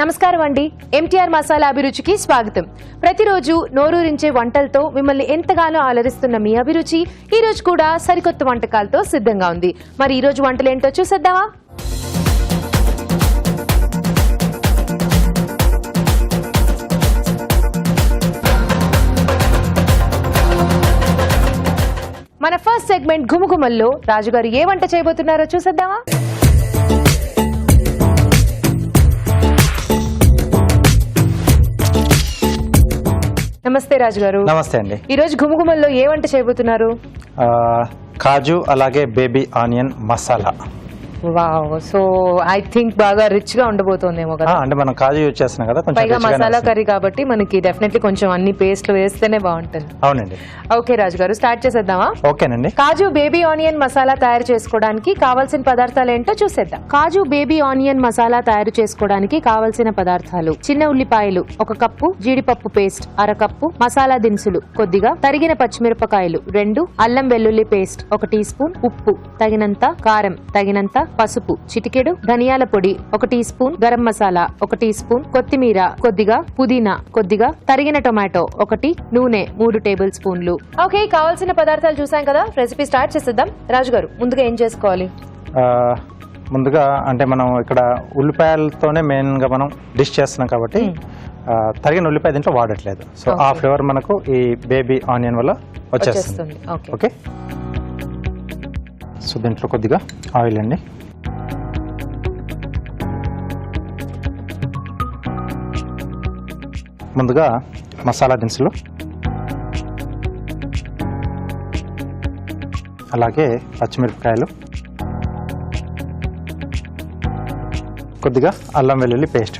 నమస్కారం అండి. ఎంటీఆర్ మసాలా అభిరుచికి స్వాగతం. ప్రతిరోజు నోరూరించే వంటలతో మిమ్మల్ని ఎంతగానో అలరిస్తున్న మీ అభిరుచి ఈ రోజు కూడా సరికొత్త వంటకాలతో సిద్ధంగా ఉంది. మరి ఈ రోజు వంటలు ఏంటో చూసేద్దామా? మన ఫస్ట్ సెగ్మెంట్ గుమగుమల్లో రాజుగారు ఏ వంట చేయబోతున్నారో చూసేద్దామా? నమస్తే రాజుగారు. నమస్తే అండి. ఈ రోజు గుమగుమల్లో ఏ వంట చేయబోతున్నారు? కాజు అలాగే baby onion masala. Wow, so I think బాగా రిచ్ గా ఉండబోతోందేమో కదా. అంటే మనం కాజు యూజ్ చేస్తున్నాం కదా, కొంచెం పైగా మసాలా కర్రీ కాబట్టి మనకి డెఫినెట్లీ కొంచెం అన్ని పేస్ట్లు వేస్తేనే బాగుంటుంది. అవునండి. ఓకే రాజుగారు, స్టార్ట్ చేసేద్దామా? ఓకేనండి. కాజు బేబీ ఆనియన్ మసాలా తయారు చేసుకోవడానికి కావాల్సిన పదార్థాలు ఏంటో చూసేద్దాం. కాజు బేబీ ఆనియన్ మసాలా తయారు చేసుకోవడానికి కావాల్సిన పదార్థాలు: చిన్న ఉల్లిపాయలు 1 కప్పు, జీడిపప్పు పేస్ట్ 1/2 కప్పు, మసాలా దినుసులు కొద్దిగా, తరిగిన పచ్చిమిరపకాయలు 2, అల్లం వెల్లుల్లి పేస్ట్ 1 టీ స్పూన్, ఉప్పు తగినంత, కారం తగినంత, పసుపు చిటికెడు, ధనియాల పొడి 1 teaspoon, garam masala 1 teaspoon, కొత్తిమీర కొద్దిగా, పుదీనా కొద్దిగా, తరిగిన టొమాటో 1, నూనె 3 టేబుల్ స్పూన్లు. ఓకే, కావాల్సిన పదార్థాలు చూసాం కదా, రెసిపీ స్టార్ట్ చేసేద్దాం. రాజుగారు, ముందుగా ఏం చేసుకోవాలి? ముందుగా అంటే మనం ఇక్కడ ఉల్లిపాయలతోనే మెయిన్ గా మనం డిష్ చేస్తున్నాం కాబట్టి తరిగిన ఉల్లిపాయ దీంట్లో వాడట్లేదు. సో ఆ ఫ్లేవర్ మనకు ఈ బేబీ ఆనియన్ వల్ల వచ్చేస్తుంది. ఓకే, సో దీంట్లో కొద్దిగా ఆయిల్ అండి. ముందుగా మసాలా దినుసులు, అలాగే పచ్చిమిరపకాయలు, కొద్దిగా అల్లం వెల్లుల్లి పేస్ట్.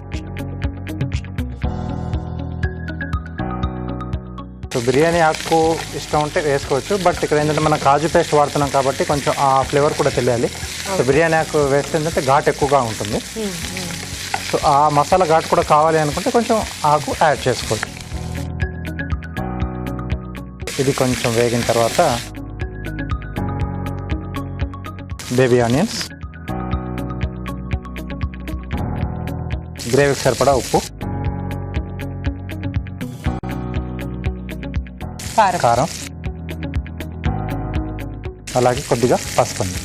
సో బిర్యానీ ఆకు ఇష్టం ఉంటే వేసుకోవచ్చు, బట్ ఇక్కడ ఏంటంటే మనం కాజు పేస్ట్ వాడుతున్నాం కాబట్టి కొంచెం ఆ ఫ్లేవర్ కూడా తెలియాలి. సో బిర్యానీ ఆకు వేస్తే ఏంటంటే ఘాటు ఎక్కువగా ఉంటుంది. సో ఆ మసాలా ఘాటు కూడా కావాలి అనుకుంటే కొంచెం ఆకు యాడ్ చేసుకోవచ్చు. ఇది కొంచెం వేగిన తర్వాత బేబీ ఆనియన్స్, గ్రేవీకి సరిపడా ఉప్పు, కారం, అలాగే కొద్దిగా పసుపు అండి.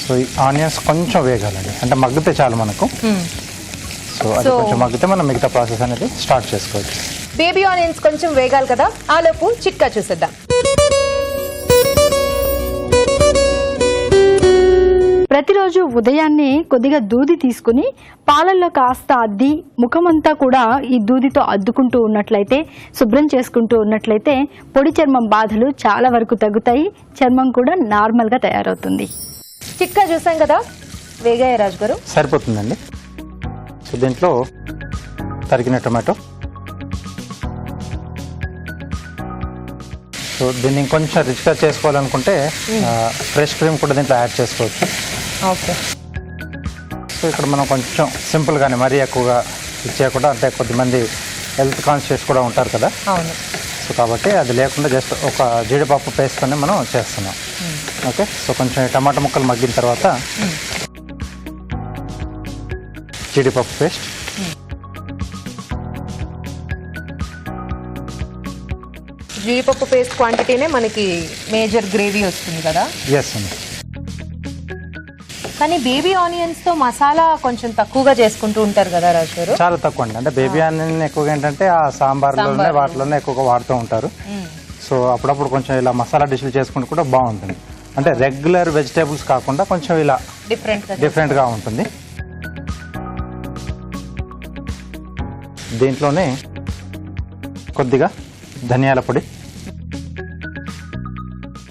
సో ఈ ఆనియన్స్ కొంచెం వేగాలండి, అంటే మగ్గితే చాలు మనకు. సో అది కొంచెం మగ్గితే మనం మిగతా ప్రాసెస్ అనేది స్టార్ట్ చేసుకోవచ్చు. బేబీ ఆనియన్స్ కొంచెం వేగాలి కదా, ఆలోపు చిట్కా చూసేద్దాం. ప్రతిరోజు ఉదయాన్నే కొద్దిగా దూది తీసుకుని పాలల్లో కాస్త అద్ది ముఖమంతా కూడా ఈ దూదితో అద్దుకుంటూ ఉన్నట్లయితే, శుభ్రం చేసుకుంటూ ఉన్నట్లయితే పొడి చర్మం బాధలు చాలా వరకు తగ్గుతాయి, చర్మం కూడా నార్మల్గా తయారవుతుంది. చిట్కా చూసాం కదా, వేగాయ రాజుగారు? సరిపోతుందండి. సో దీంట్లో తరిగిన టొమాటో, సో దీన్ని కొంచెం రిచ్గా చేసుకోవాలనుకుంటే ఫ్రెష్ క్రీమ్ కూడా దీంట్లో యాడ్ చేసుకోవచ్చు. ఓకే, సో ఇక్కడ మనం కొంచెం సింపుల్గానే మరీ ఎక్కువగా ఇచ్చేయకుండా, అంటే కొద్దిమంది హెల్త్ కాన్షియస్ కూడా ఉంటారు కదా. అవును. సో కాబట్టి అది లేకుండా జస్ట్ ఒక జీడిపప్పు పేస్ట్తోనే మనం చేస్తున్నాం. ఓకే, సో కొంచెం టమాటా ముక్కలు మగ్గిన తర్వాత జీడిపప్పు పేస్ట్, జీడిపప్పు పేస్ట్ క్వాంటిటీనే మనకి మేజర్ గ్రేవీ వస్తుంది కదా. ఎస్ అండి. కానీ బేబీ ఆనియన్స్ తో మసాలా కొంచెం తక్కువగా చేసుకుంటూ ఉంటారు కదా రాజు గారు? చాలా తక్కువ అండి. అంటే బేబీ ఆనియన్ ఎక్కువగా ఏంటంటే ఆ సాంబార్లోనే వాటిలోనే ఎక్కువగా వాడుతూ ఉంటారు. సో అప్పుడప్పుడు కొంచెం ఇలా మసాలా డిష్లు చేసుకుంటూ కూడా బాగుంటుంది. అంటే రెగ్యులర్ వెజిటేబుల్స్ కాకుండా కొంచెం ఇలా డిఫరెంట్గా ఉంటుంది. దీంట్లోనే కొద్దిగా ధనియాల పొడి,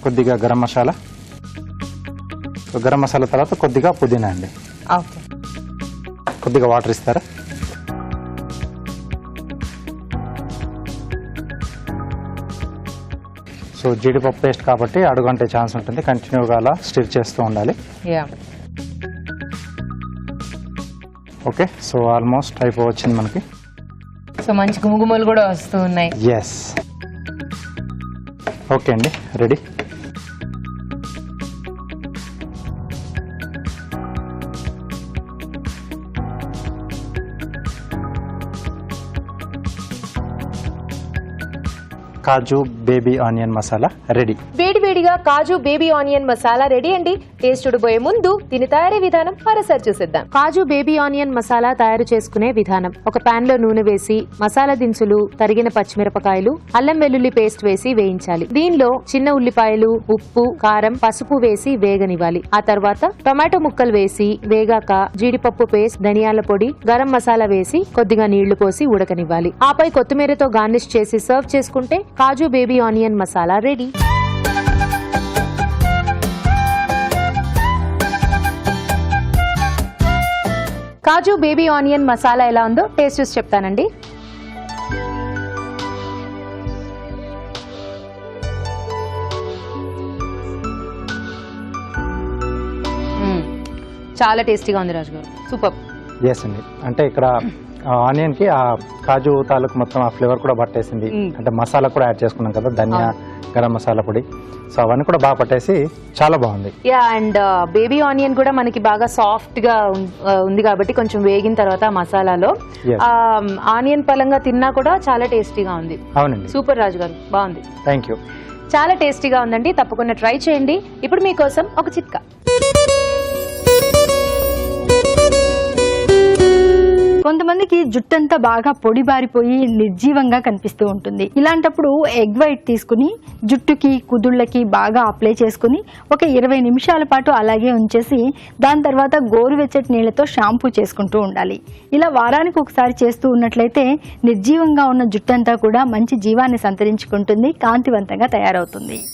కొద్దిగా గరం మసాలా, గరం మసాలా తర్వాత కొద్దిగా పుదీనా అండి. కొద్దిగా వాటర్ ఇస్తారా? సో జీడిపప్పు పేస్ట్ కాబట్టి అడుగంటే ఛాన్స్ ఉంటుంది, కంటిన్యూగా అలా స్టిర్ చేస్తూ ఉండాలి. ఓకే, సో ఆల్మోస్ట్ అయిపోవచ్చింది మనకి. సో మంచి గుమగుమలు కూడా వస్తూ ఉన్నాయి. ఎస్. ఓకే అండి, రెడీ. కాజు బేబీ ఆనియన్ మసాలా రెడీ. వేడివేడిగా కాజు బేబీ ఆనియన్ మసాలా రెడీ అండి. టేస్ట్ చూడబోయే ముందు దీని తయారీ విధానం మరోసారి చూసేద్దాం. కాజు బేబీ ఆనియన్ మసాలా తయారు చేసుకునే విధానం: ఒక పాన్ లో నూనె వేసి మసాలా దినుసులు, తరిగిన పచ్చిమిరపకాయలు, అల్లం వెల్లుల్లి పేస్ట్ వేసి వేయించాలి. దీనిలో చిన్న ఉల్లిపాయలు, ఉప్పు, కారం, పసుపు వేసి వేగనివ్వాలి. ఆ తర్వాత టొమాటో ముక్కలు వేసి వేగాక జీడిపప్పు పేస్ట్, ధనియాల పొడి, గరం మసాలా వేసి కొద్దిగా నీళ్లు పోసి ఉడకనివ్వాలి. ఆపై కొత్తిమీరతో గార్నిష్ చేసి సర్వ్ చేసుకుంటే కాజు బేబీ ఆనియన్ మసాలా రెడీ. కాజు బేబీ ఆనియన్ మసాలా ఎలా ఉందో టేస్ట్ చూసి చెప్తానండి. చాలా టేస్టీగా ఉంది రాజు గారు, సూపర్. ఎస్ అండి, అంటే ఇక్కడ ఆనియన్ కి ఆ కాజు తాలూకు మొత్తం ఆ ఫ్లేవర్ కూడా పట్టేసింది. అంటే మసాలా కూడా యాడ్ చేసుకున్నాం కదా, ధనియా, గరం మసాలా పొడి, సో అవన్నీ కూడా బాగా పట్టేసి చాలా బాగుంది. యా, అండ్ బేబీ ఆనియన్ కూడా మనకి బాగా సాఫ్ట్ గా ఉంది కాబట్టి కొంచెం వేగిన తర్వాత మసాలాలో ఆనియన్ పలంగా తిన్నా కూడా చాలా టేస్టీగా ఉంది. అవునండి, సూపర్ రాజు గారు, బాగుంది. Thank you. చాలా టేస్టీగా ఉందండి, తప్పకుండా ట్రై చేయండి. ఇప్పుడు మీకోసం ఒక చిట్కా. కొంతమందికి జుట్టంతా బాగా పొడి బారిపోయి నిర్జీవంగా కనిపిస్తూ ఉంటుంది. ఇలాంటప్పుడు ఎగ్ వైట్ తీసుకుని జుట్టుకి, కుదుళ్ళకి బాగా అప్లై చేసుకుని ఒక 20 నిమిషాల పాటు అలాగే ఉంచేసి దాని తర్వాత గోరువెచ్చటి నీళ్లతో షాంపూ చేసుకుంటూ ఉండాలి. ఇలా వారానికి ఒకసారి చేస్తూ ఉన్నట్లయితే నిర్జీవంగా ఉన్న జుట్టంతా కూడా మంచి జీవాన్ని సంతరించుకుంటుంది, కాంతివంతంగా తయారవుతుంది.